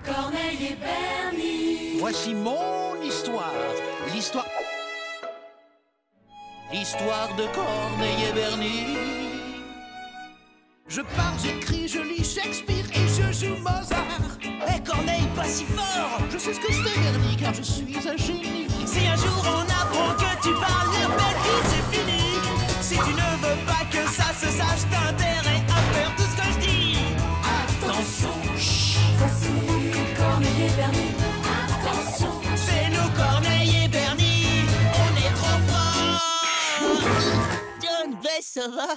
Corneille et Bernie. Voici mon histoire. L'histoire de Corneille et Bernie. Je parle, j'écris, je lis Shakespeare et je joue Mozart. Hé Corneille, pas si fort! Je sais ce que c'est Bernie car je suis un génie. Si un jour on apprend que tu parles la belle vie, c'est fini. Si tu ne veux pas que ça se sache, t'as intérêt à faire tout ce que je dis. Attention, chut. Voici Corneille et Bernie. Attention. C'est nous Corneille et Bernie, on est trop forts. John Bess, ça va?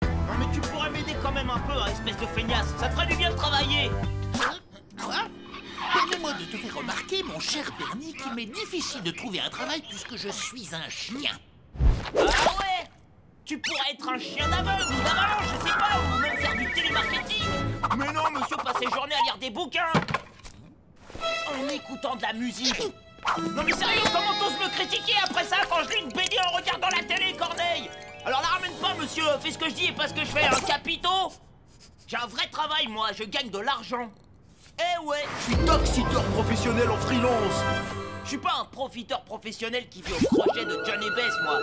Non mais tu pourrais m'aider quand même un peu, hein, espèce de feignasse. Ça te ferait du bien de travailler. Quoi? Permets-moi de te faire remarquer, mon cher Bernie, qu'il m'est difficile de trouver un travail puisque je suis un chien. Ah ouais? Tu pourrais être un chien d'aveugle ou d'avalanche, je sais pas, ou même faire du télémarketing. Mais non, monsieur passe ses journées à lire des bouquins en écoutant de la musique. Non mais sérieux, comment t'oses me critiquer après ça quand je lis une BD en regardant la télé, Corneille? Alors la ramène pas, monsieur, fais ce que je dis et pas ce que je fais, un capito. J'ai un vrai travail, moi, je gagne de l'argent. Eh ouais, Je suis taxiteur professionnel en freelance. je suis pas un profiteur professionnel qui vit au projet de Johnny Bess, moi.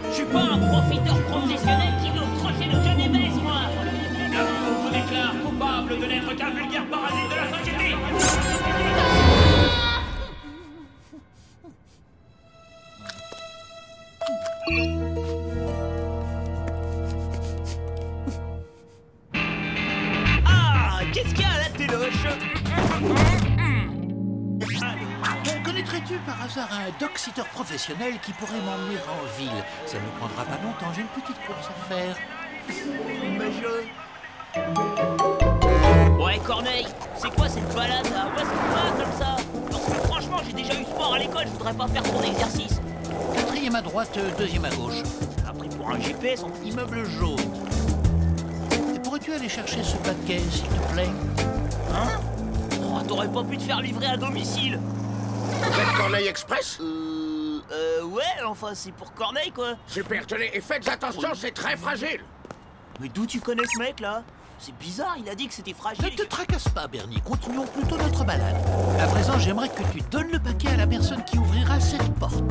Je suis pas un profiteur professionnel qui vit au projet de Johnny Bess, moi. La Cour vous déclare coupable de n'être qu'un vulgaire parasite de la société. Ah, qu'est-ce qu'il y a à la téloche? Connaîtrais-tu par hasard un dog-sitter professionnel qui pourrait m'emmener en ville? Ça ne me prendra pas longtemps, j'ai une petite course à faire. Ouais, Corneille, c'est quoi cette balade là? Où est-ce qu'on va comme ça? Parce que franchement, j'ai déjà eu sport à l'école, je voudrais pas faire ton exercice. Quatrième à droite, deuxième à gauche. T'as pris pour un GPS en Immeuble jaune. Et pourrais-tu aller chercher ce paquet, s'il te plaît? Hein? Oh, t'aurais pas pu te faire livrer à domicile? Vous êtes Corneille Express? Ouais, enfin, c'est pour Corneille, quoi. Super, tenez, et faites attention, c'est très fragile. Mais d'où tu connais ce mec, là? C'est bizarre, il a dit que c'était Ne fragile. te tracasse pas, Bernie. Continuons plutôt notre balade. À présent, j'aimerais que tu donnes le paquet à la personne qui ouvrira cette porte.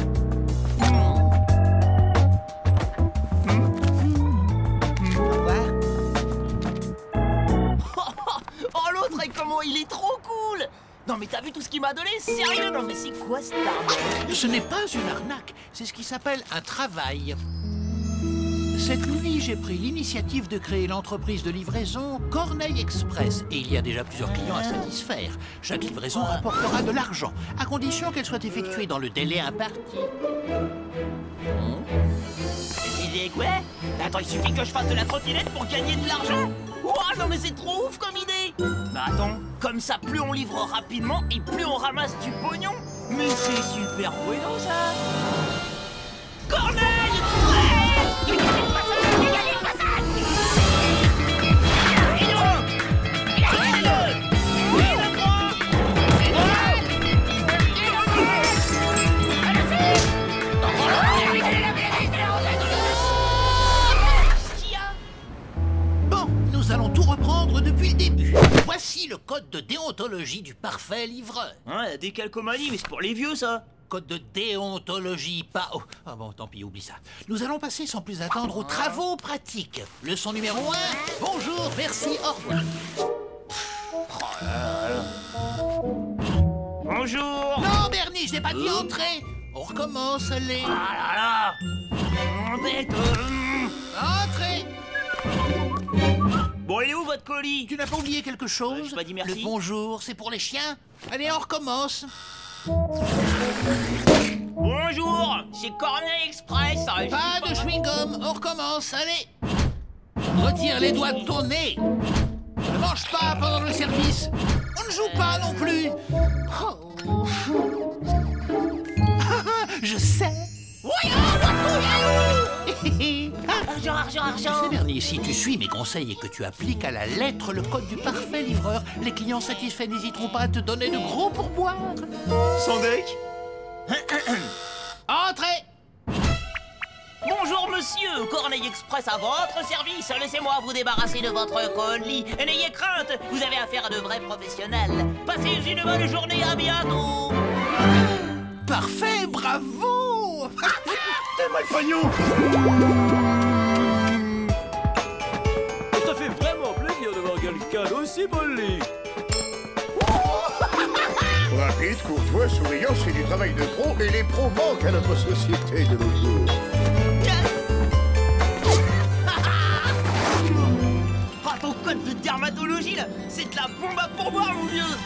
Au revoir. Oh, l'autre, et comment il est trop cool! Non, mais t'as vu tout ce qu'il m'a donné? Sérieux? Non, mais c'est quoi cette arnaque? Ce n'est pas une arnaque, c'est ce qui s'appelle un travail. Cette nuit, j'ai pris l'initiative de créer l'entreprise de livraison Corneille Express. Et il y a déjà plusieurs clients à satisfaire. Chaque livraison rapportera de l'argent, à condition qu'elle soit effectuée dans le délai imparti. Idée quoi? Attends, il suffit que je fasse de la trottinette pour gagner de l'argent? Ouah, non mais c'est trop ouf comme idée! Bah attends, comme ça, plus on livre rapidement et plus on ramasse du pognon! Mais c'est super bueno ça! Corneille! Tu gagnes le passage! Tu gagnes le passage! Bon, nous allons tout reprendre depuis le début. Voici le code de déontologie du parfait livreur. Ouais, décalcomanie, mais c'est pour les vieux ça! Code de déontologie, pas... Oh, ah bon, tant pis, oublie ça. Nous allons passer sans plus attendre aux travaux pratiques. Leçon numéro 1. Bonjour, merci, au revoir. Bonjour! Non, Bernie, je n'ai pas dit entrer. On recommence, allez. Ah là là! Embête! Entrez. Bon, il est où votre colis? Tu n'as pas oublié quelque chose? j'ai pas dit merci. Le bonjour, c'est pour les chiens. Allez, on recommence. Bonjour, c'est Corneille Express. Pas de chewing-gum, on recommence, allez. Retire les doigts de ton nez. Ne mange pas pendant le service. On ne joue pas non plus. Oh. Je sais. Argent, argent, argent. C'est Bernie, Corneille, si tu suis mes conseils et que tu appliques à la lettre le code du parfait livreur, les clients satisfaits n'hésiteront pas à te donner de gros pourboires. Sandek. Entrez! Bonjour monsieur, Corneille Express à votre service. Laissez-moi vous débarrasser de votre colis. Et n'ayez crainte, vous avez affaire à de vrais professionnels. Passez une bonne journée, à bientôt. Parfait, bravo! T'es mal pognon. Ça fait vraiment plaisir de voir quelqu'un d'aussi poli. Rapide, courtois, souriant, c'est du travail de pro et les pros manquent à notre société de nos jours. Ah, ton code de dermatologie, là, c'est de la bombe à pourboire, mon vieux.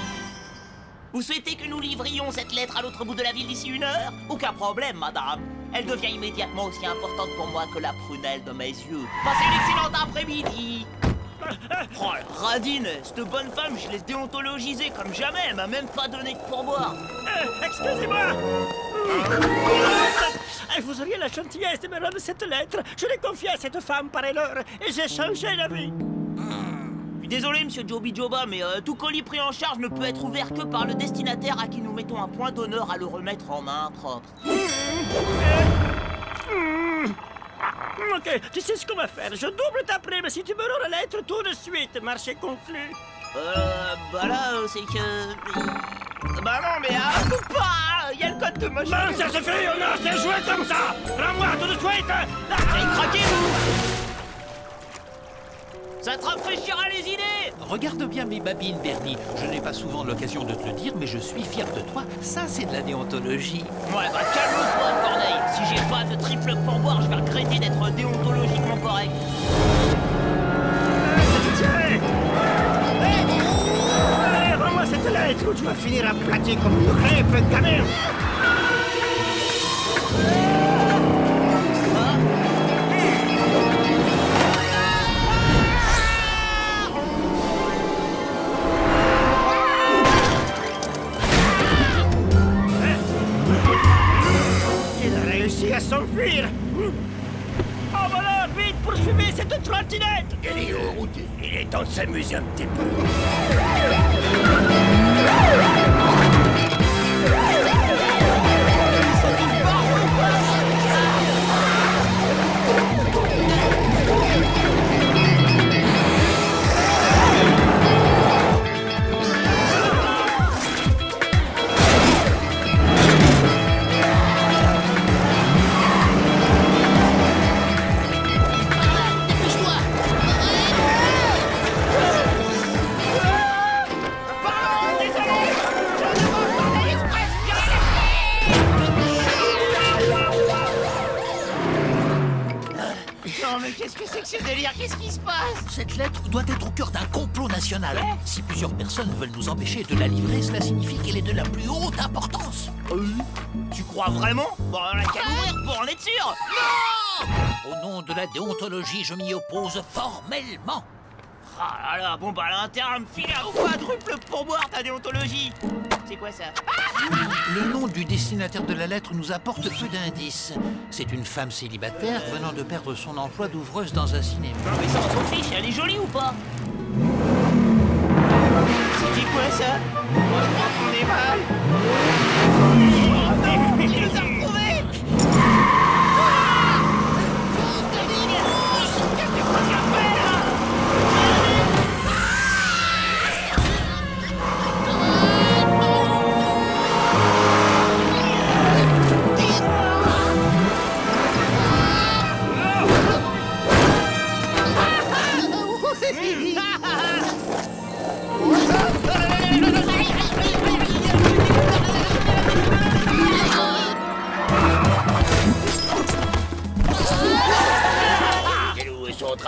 Vous souhaitez que nous livrions cette lettre à l'autre bout de la ville d'ici 1 heure? Aucun problème, madame. Elle devient immédiatement aussi importante pour moi que la prunelle de mes yeux. Passez une excellente après-midi. Oh, Radine, cette bonne femme, je l'ai déontologisée comme jamais. Elle m'a même pas donné de pourboire. Excusez-moi. Vous auriez la gentillesse de me rendre cette lettre. Je l'ai confiée à cette femme par erreur et j'ai changé la vie. Je suis désolé, monsieur Joby Joba, mais tout colis pris en charge ne peut être ouvert que par le destinataire à qui nous mettons un point d'honneur à le remettre en main propre. Ok, tu sais ce qu'on va faire. Je double ta prime si tu me rends la lettre tout de suite. Marché conclu. Bah là, c'est que... Bah non, mais pas. Il y a le code de ma Non, ça suffit, on a assez joué comme ça. Rends-moi tout de suite. Allez, craquez-vous. Ça te rafraîchira les idées. Regarde bien mes babines, Bernie. Je n'ai pas souvent l'occasion de te le dire, mais je suis fier de toi. Ça, c'est de la déontologie. Ouais, bah calme-toi, Corneille. Si j'ai pas de triple pourboire, je vais regretter d'être déontologiquement correct. Tiens. Rends-moi cette lettre ou tu vas finir à plaquer comme une crêpe, gamin. À s'enfuir. Oh voilà, vite, poursuivez cette trottinette. Elle est en route. Il est temps de s'amuser un petit peu. Qu'est-ce que c'est que ce délire? Qu'est-ce qui se passe? Cette lettre doit être au cœur d'un complot national. Si plusieurs personnes veulent nous empêcher de la livrer, cela signifie qu'elle est de la plus haute importance. Tu crois vraiment? Bon, on a qu'à l'ouvrir pour en être sûr. Au nom de la déontologie, je m'y oppose formellement. Ah là là, bon bah elle a intérêt à me filer un quadruple pourboire ta déontologie. C'est quoi ça? Le nom du destinataire de la lettre nous apporte peu d'indices. C'est une femme célibataire venant de perdre son emploi d'ouvreuse dans un cinéma. Non mais ça on s'en fiche, elle est jolie ou pas? C'était quoi ça? Moi je crois qu'on est mal. Oh non, il nous a retrouvés.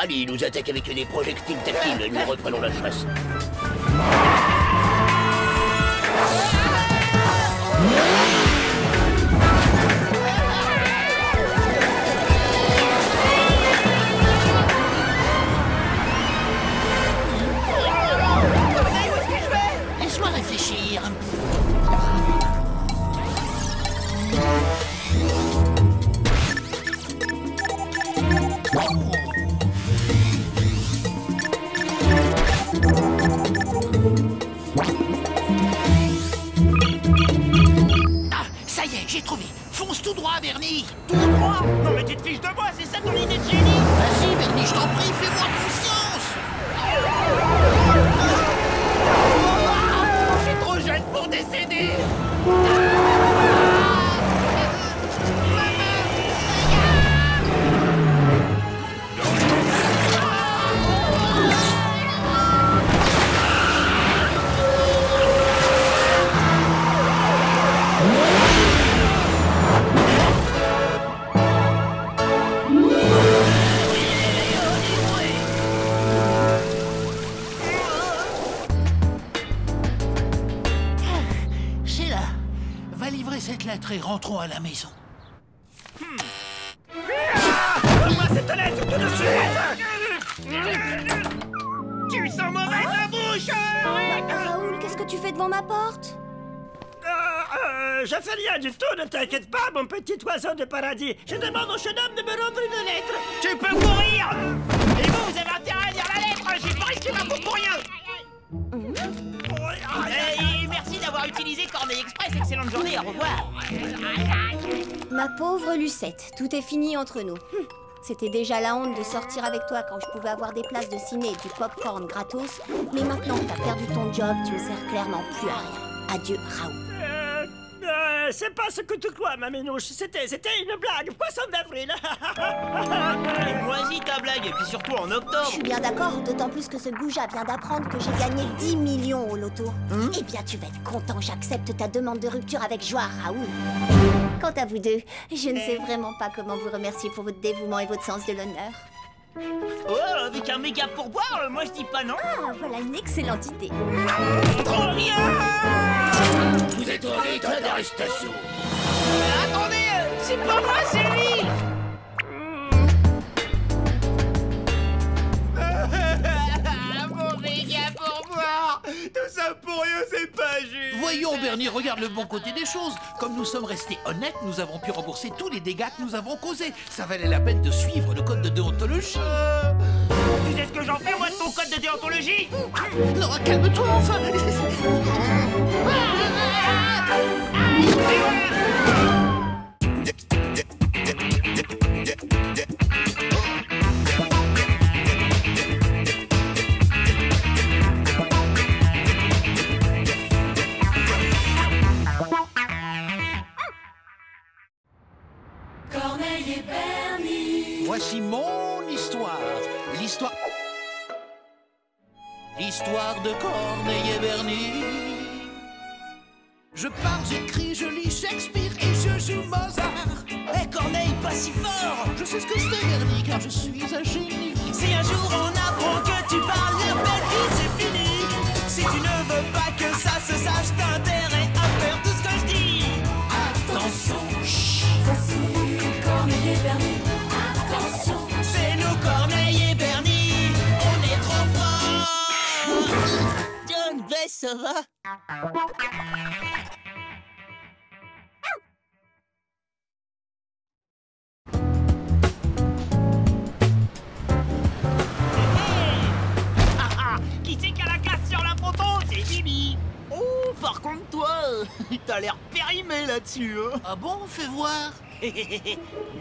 Ils nous attaquent avec des projectiles tactiles. Nous reprenons la chasse. Laisse-moi réfléchir. Ouvrez cette lettre et rentrons à la maison. Ouvre cette lettre tout de suite. Tu sens mauvais la bouche. Raoul, qu'est-ce que tu fais devant ma porte? Je fais rien du tout, ne t'inquiète pas, mon petit oiseau de paradis. Je demande au jeune homme de me rendre une lettre. Tu peux courir. Et vous avez intérêt à lire la lettre. J'ai pas risqué ma peau pour rien. Et merci d'avoir utilisé Corneille Express. Excellente journée, au revoir. Ma pauvre Lucette, tout est fini entre nous. C'était déjà la honte de sortir avec toi quand je pouvais avoir des places de ciné et du popcorn gratos. Mais maintenant que t'as perdu ton job, tu me sers clairement plus à rien. Adieu, Raoul. C'est pas ce que tu crois, ma minouche. C'était une blague. Poisson d'avril. Moisis ta blague, et puis surtout en Je octobre. suis bien d'accord, d'autant plus que ce goujat vient d'apprendre que j'ai gagné 10 millions au loto. Eh bien, tu vas être content, j'accepte ta demande de rupture avec joie, Raoul. Quant à vous deux, je ne sais vraiment pas comment vous remercier pour votre dévouement et votre sens de l'honneur. Oh, avec un méga pourboire, moi je dis pas non. Ah, voilà une excellente idée. Trop bien. Vous êtes en état d'arrestation. Attendez, c'est pas moi, c'est lui. Mon méga pourboire. Tout ça pour rien, c'est pas juste. Voyons, Bernie, regarde le bon côté des choses. Comme nous sommes restés honnêtes, nous avons pu rembourser tous les dégâts que nous avons causés. Ça valait la peine de suivre le code de déontologie. Tu sais ce que j'en fais, moi, de ton code de déontologie? Non, calme-toi, enfin. Corneille et Bernie. Voici mon histoire. L'histoire de Corneille et Bernie. Je parle, j'écris, je lis Shakespeare et je joue Mozart. Et Corneille, pas si fort. Je sais ce que je fais, Bernie, car je suis un génie. Si un jour on apprend que tu parles la belle vie, c'est fini. Si tu ne veux pas que ça se sache, t'as intérêt à faire tout ce que je dis. Attention, voici Corneille et Bernie. Attention, C'est nous Corneille et Bernie, on est trop forts. John Bess, ça va? Qui c'est qui a la casse sur la photo? C'est Bibi. Oh, par contre, toi, t'as l'air périmé là-dessus, hein. Ah bon, fais voir.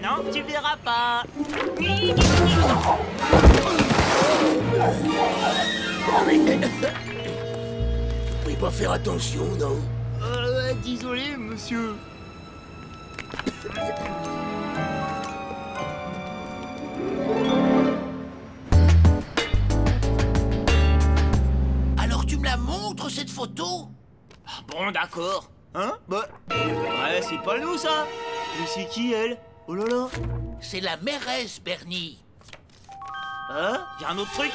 Non, tu verras pas. Vous pouvez pas faire attention, non? Désolé, monsieur. Alors tu me la montres, cette photo? Bon, d'accord. Hein? Bah... Ouais, c'est pas nous, ça. Mais c'est qui, elle? Oh là là. C'est la mairesse, Bernie. Hein? Y'a un autre truc?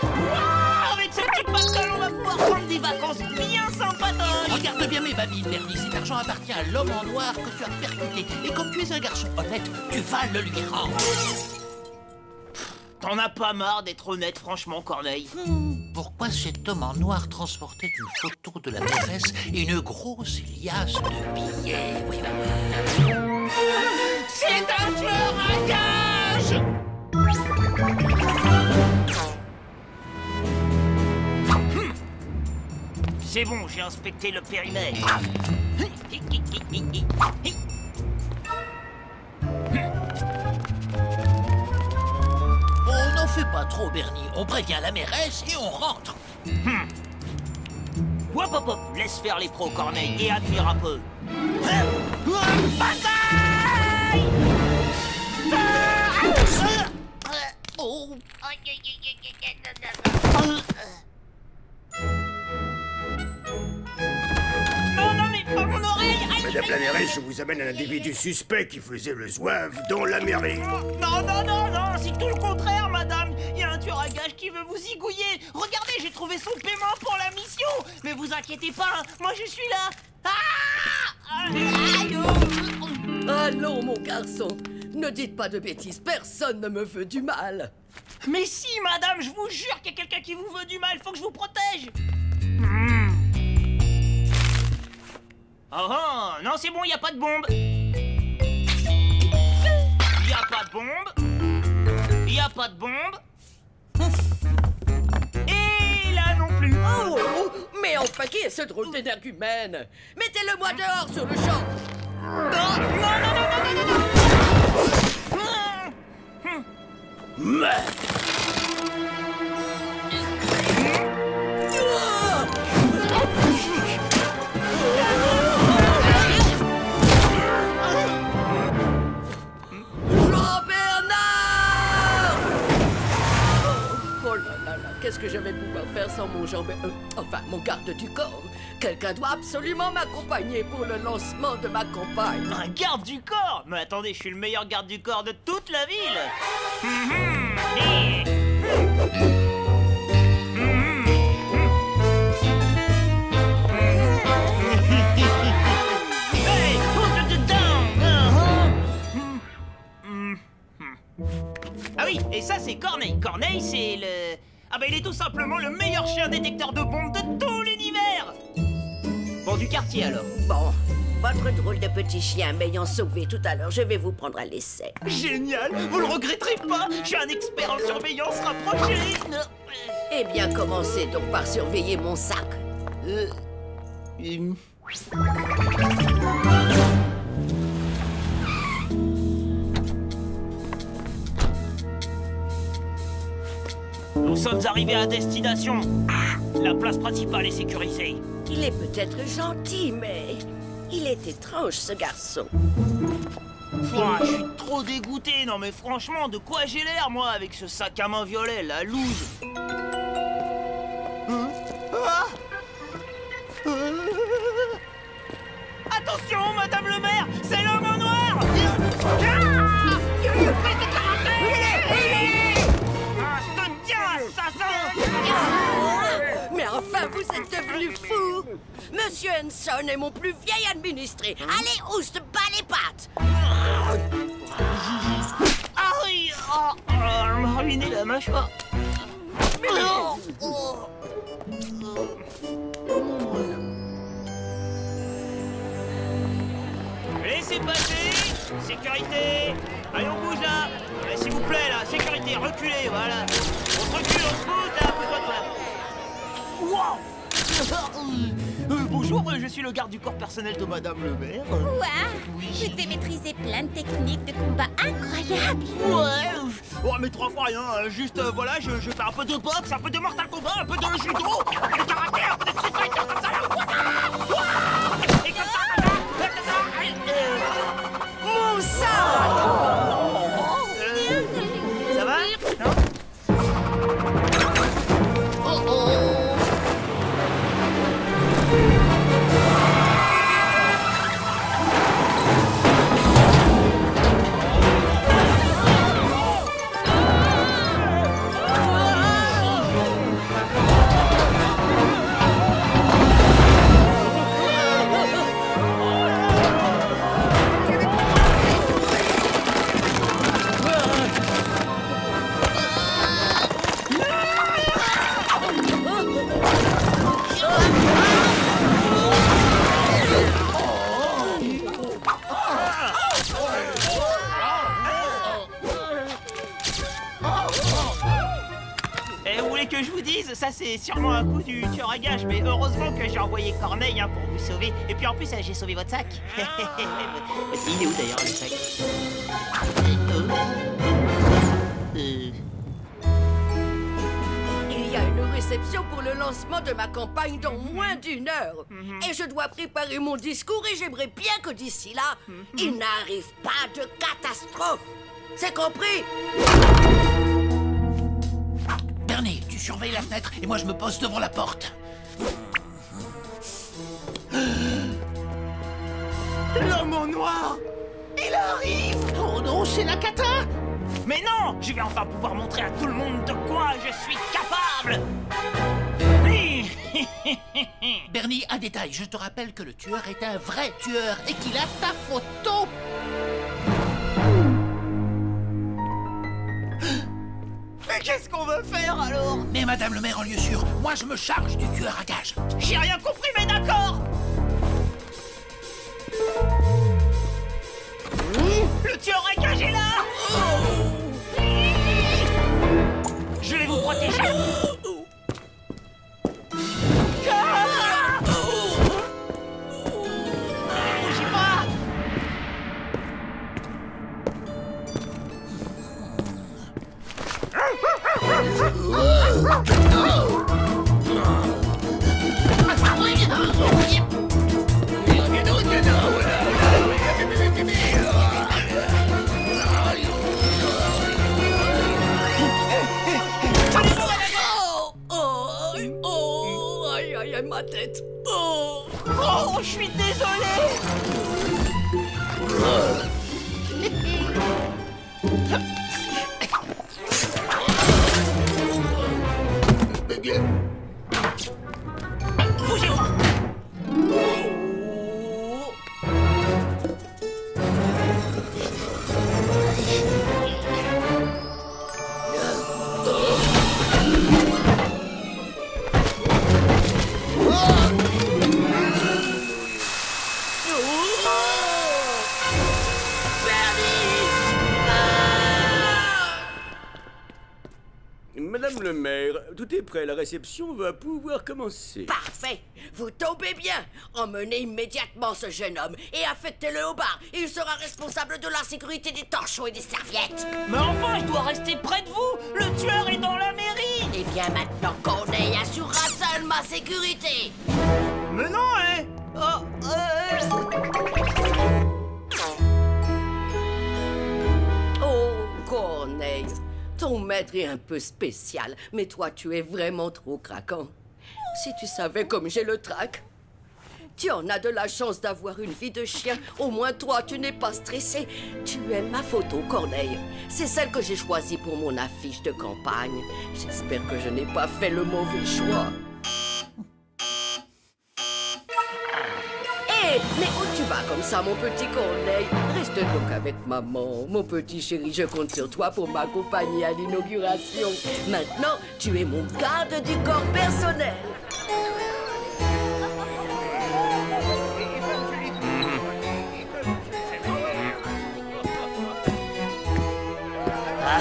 Waouh, avec ce petit pantalon, on va pouvoir prendre des vacances bien sympatoches. Regarde bien mes babines, Bernie. Cet argent appartient à l'homme en noir que tu as percuté. Et comme tu es un garçon honnête, tu vas le lui rendre. T'en as pas marre d'être honnête, franchement, Corneille? Pourquoi cet homme en noir transportait une photo de la mairesse et une grosse liasse de billets? Oui, bah... C'est un tueur à gages! C'est bon, j'ai inspecté le périmètre. On n'en fait pas trop, Bernie. On prévient la mairesse et on rentre. Hop, hop, hop, laisse faire les pros, Corneille, et admire un peu. Bataille! Oh. Non, non, mais pas mon oreille! Aïe, Madame la mairesse, je vous amène un individu suspect qui faisait le zouave dans la mairie. Non, non, non, non, c'est tout le contraire, madame. Il y a un tueur à gages qui veut vous zigouiller. Regardez, j'ai trouvé son paiement pour la mission. Mais vous inquiétez pas, hein, moi je suis là. Ah! Allons, mon garçon. Ne dites pas de bêtises, personne ne me veut du mal. Mais si, madame, je vous jure qu'il y a quelqu'un qui vous veut du mal, faut que je vous protège. Oh, non, c'est bon, il n'y a pas de bombe. Il n'y a pas de bombe. Il n'y a pas de bombe. Et là non plus. Oh, mais enfin, qui est ce drôle d'énergumène? Mettez-le-moi dehors sur le champ. Non, non, non, non, non, non, non. Qu'est-ce que je vais pouvoir faire sans mon enfin, mon garde du corps? Quelqu'un doit absolument m'accompagner pour le lancement de ma campagne. Un garde du corps? Mais attendez, je suis le meilleur garde du corps de toute la ville. Ah oui, et ça c'est Corneille. Corneille c'est le... Ah bah il est tout simplement le meilleur chien détecteur de bombes de tout l'univers. Bon, du quartier alors. Bon, votre drôle de petit chien m'ayant sauvé tout à l'heure, je vais vous prendre à l'essai. Génial, vous le regretterez pas. Je suis un expert en surveillance rapprochée. Eh bien, commencez donc par surveiller mon sac. Nous sommes arrivés à destination. La place principale est sécurisée. Il est peut-être gentil, mais il est étrange, ce garçon. Je suis trop dégoûté. Non mais franchement, de quoi j'ai l'air, moi, avec ce sac à main violet, la loose. Attention, madame le maire, c'est l'homme en noir. Mais enfin, vous êtes devenu fou! Monsieur Henson est mon plus vieil administré. Allez, oust, bas les pattes! Ah oui, elle m'a ruiné la mâchoire. Mais non. Laissez passer. Sécurité. Allez, on bouge là. S'il vous plaît, là. Sécurité, reculez, voilà. On se recule, on se pousse, là. Wow. Bonjour, je suis le garde du corps personnel de madame le maire. Waouh! Vous devez maîtriser plein de techniques de combat incroyables. Ouais. Oh, mais 3 fois rien. Juste, voilà, je fais un peu de boxe, un peu de Mortal Kombat, un peu de judo, un peu de karaté, un peu de Street Fighter, comme ça, là. Et comme ça, Mon sang! Ça va? Non? Que je vous dise, ça c'est sûrement un coup du tueur à gage, mais heureusement que j'ai envoyé Corneille pour vous sauver. Et puis en plus, j'ai sauvé votre sac. Il est où d'ailleurs le sac? Il y a une réception pour le lancement de ma campagne dans moins d'1 heure. Et je dois préparer mon discours et j'aimerais bien que d'ici là, il n'arrive pas de catastrophe. C'est compris? Bernie, tu surveilles la fenêtre et moi je me pose devant la porte. L'homme en noir! Il arrive! Oh non, c'est la cata! Mais non! Je vais enfin pouvoir montrer à tout le monde de quoi je suis capable! Bernie, un détail. Je te rappelle que le tueur est un vrai tueur et qu'il a ta photo. Mais qu'est-ce qu'on veut faire alors? Mais madame le maire, en lieu sûr, moi je me charge du tueur à gages. J'ai rien compris, mais d'accord. Le tueur à gages est là. Je vais vous protéger. Bougez pas. Aïe, ma tête. Oh, Oh, je suis désolé. Bougez-moi. Madame le maire, tout est prêt, la réception va pouvoir commencer. Parfait. Vous tombez bien. Emmenez immédiatement ce jeune homme et affectez-le au bar. Il sera responsable de la sécurité des torchons et des serviettes. Mais enfin, il doit rester près de vous. Le tueur est dans la mairie. Eh bien, maintenant, Corneille assurera seul ma sécurité. Mais non, hein. Oh, Corneille, ton maître est un peu spécial, mais toi, tu es vraiment trop craquant. Si tu savais comme j'ai le trac. Tu en as de la chance d'avoir une vie de chien. Au moins, toi, tu n'es pas stressé. Tu aimes ma photo, Corneille. C'est celle que j'ai choisie pour mon affiche de campagne. J'espère que je n'ai pas fait le mauvais choix. Hé, mais où tu vas comme ça, mon petit Corneille? Reste donc avec maman. Mon petit chéri, je compte sur toi pour m'accompagner à l'inauguration. Maintenant, tu es mon garde du corps personnel.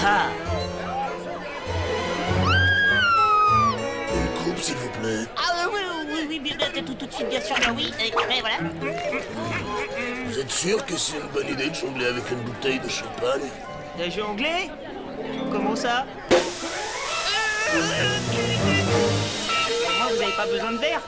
Ah. Une coupe, s'il vous plaît. Ah oui, bien, tout de suite, bien sûr, bien oui. Mais voilà. Vous êtes sûr que c'est une bonne idée de jongler avec une bouteille de champagne? De jongler? Comment ça? Moi, vous n'avez pas besoin de verre?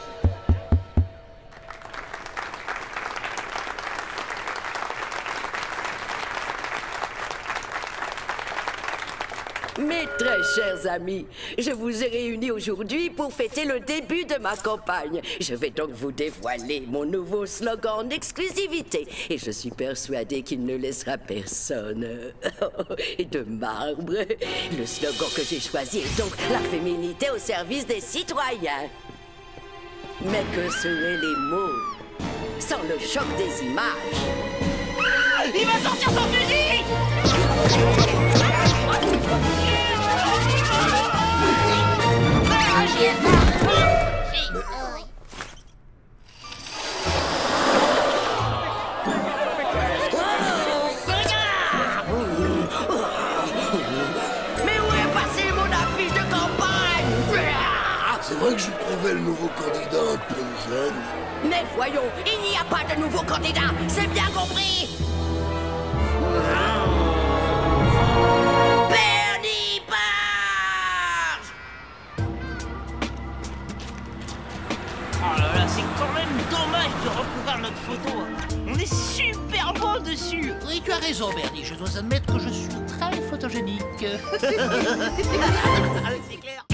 Mes très chers amis, je vous ai réunis aujourd'hui pour fêter le début de ma campagne. Je vais donc vous dévoiler mon nouveau slogan en exclusivité. Et je suis persuadée qu'il ne laissera personne de marbre. Le slogan que j'ai choisi est donc la féminité au service des citoyens. Mais que seraient les mots sans le choc des images? Il va sortir son fusil! Mais où est passé mon affiche de campagne? C'est vrai que je trouvais le nouveau candidat un peu jeune. Mais voyons, il n'y a pas de nouveau candidat, c'est bien compris. Bernie Barge! Oh là là, c'est quand même dommage de recouvrir notre photo. On est super beau dessus. Oui, tu as raison, Bernie. Je dois admettre que je suis très photogénique. C'est clair.